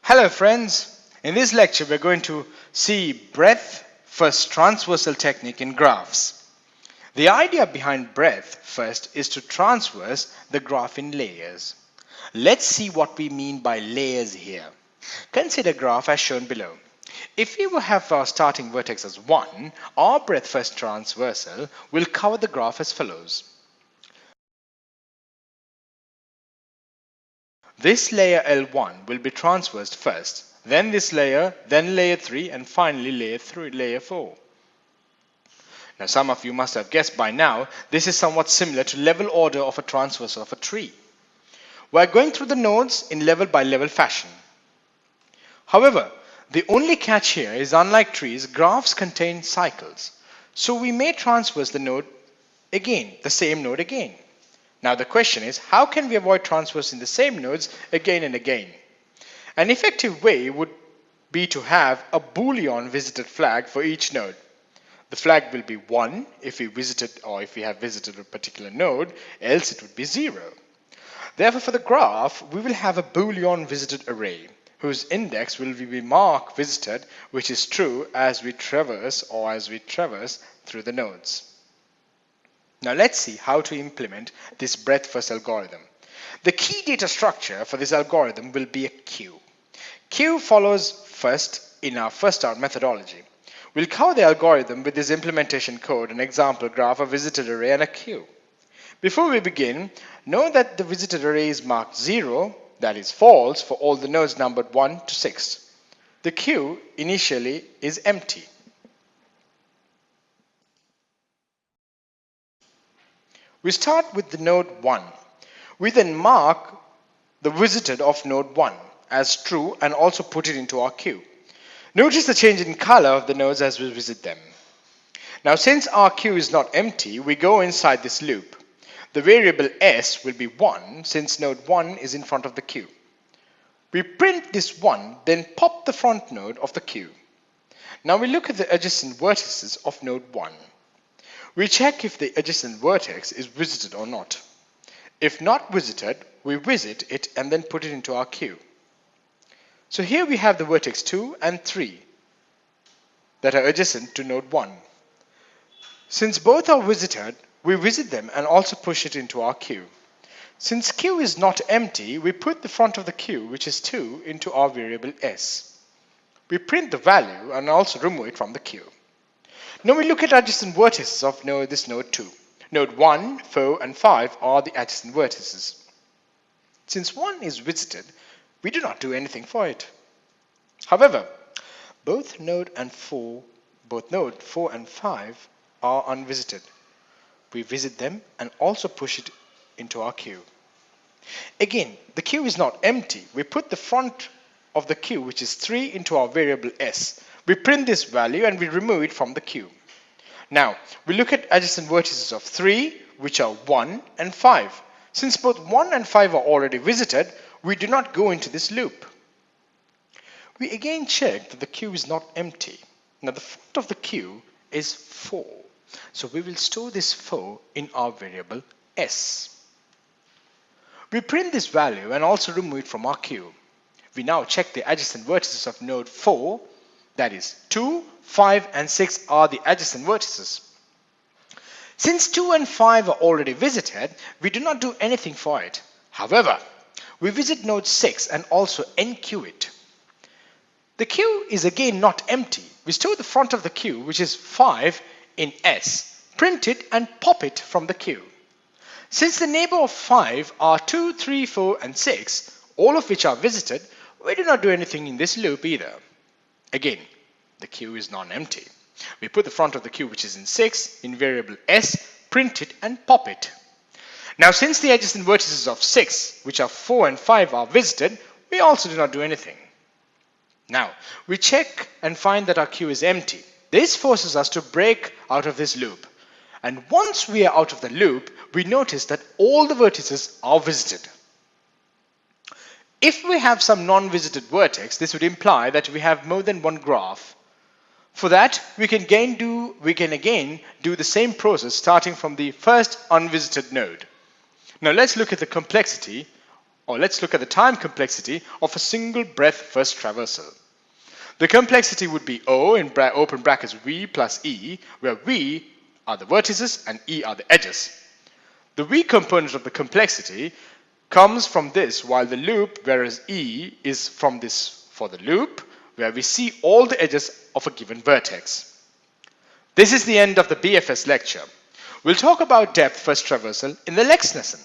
Hello friends, in this lecture we're going to see breadth first transversal technique in graphs. The idea behind breadth first is to transverse the graph in layers. Let's see what we mean by layers here. Consider a graph as shown below. If we have our starting vertex as 1, our breadth first transversal will cover the graph as follows. This layer L1 will be transversed first, then this layer, then layer 3, and finally layer 4. Now some of you must have guessed by now, this is somewhat similar to level order of a transversal of a tree. We are going through the nodes in level by level fashion. However, the only catch here is unlike trees, graphs contain cycles. So we may transverse the node again, the same node again. Now the question is, how can we avoid transversing the same nodes again and again? An effective way would be to have a Boolean visited flag for each node. The flag will be 1 if we visited or if we have visited a particular node, else it would be 0. Therefore for the graph, we will have a Boolean visited array whose index will be mark visited, which is true as we traverse through the nodes. Now let's see how to implement this breadth first algorithm. The key data structure for this algorithm will be a queue. Queue follows first in our first out methodology. We'll cover the algorithm with this implementation code, an example graph, a visited array, and a queue. Before we begin, know that the visited array is marked 0, that is false, for all the nodes numbered 1 to 6. The queue initially is empty. We start with the node 1. We then mark the visited of node 1 as true and also put it into our queue. Notice the change in color of the nodes as we visit them. Now since our queue is not empty, we go inside this loop. The variable s will be 1 since node 1 is in front of the queue. We print this 1, then pop the front node of the queue. Now we look at the adjacent vertices of node 1. We check if the adjacent vertex is visited or not. If not visited, we visit it and then put it into our queue. So here we have the vertex 2 and 3 that are adjacent to node 1. Since both are visited, we visit them and also push it into our queue. Since queue is not empty, we put the front of the queue, which is 2, into our variable s. We print the value and also remove it from the queue. Now we look at adjacent vertices of this node 2. Node 1, 4, and 5 are the adjacent vertices. Since 1 is visited, we do not do anything for it. However, both node 4 and 5 are unvisited. We visit them and also push it into our queue. Again, the queue is not empty. We put the front of the queue, which is 3, into our variable s. We print this value and we remove it from the queue. Now, we look at adjacent vertices of 3, which are 1 and 5. Since both 1 and 5 are already visited, we do not go into this loop. We again check that the queue is not empty. Now, the front of the queue is 4. So we will store this 4 in our variable s. We print this value and also remove it from our queue. We now check the adjacent vertices of node 4, that is 2, 5, and 6 are the adjacent vertices. Since 2 and 5 are already visited, we do not do anything for it. However, we visit node 6 and also enqueue it. The queue is again not empty. We store the front of the queue, which is 5, in s, print it and pop it from the queue. Since the neighbor of 5 are 2, 3, 4, and 6, all of which are visited, we do not do anything in this loop either. Again, the queue is non-empty. We put the front of the queue, which is in 6, in variable s, print it and pop it. Now since the adjacent vertices of 6, which are 4 and 5, are visited, we also do not do anything. Now we check and find that our queue is empty. This forces us to break out of this loop. And once we are out of the loop, we notice that all the vertices are visited. If we have some non-visited vertex, this would imply that we have more than one graph. For that, we can again do the same process starting from the first unvisited node. Now let's look at the complexity or let's look at the time complexity of a single breadth first traversal. The complexity would be O in open brackets V plus E, where V are the vertices and E are the edges. The V component of the complexity comes from this while the loop, whereas E is from this for the loop, where we see all the edges of a given vertex. This is the end of the BFS lecture. We'll talk about depth first traversal in the next lesson.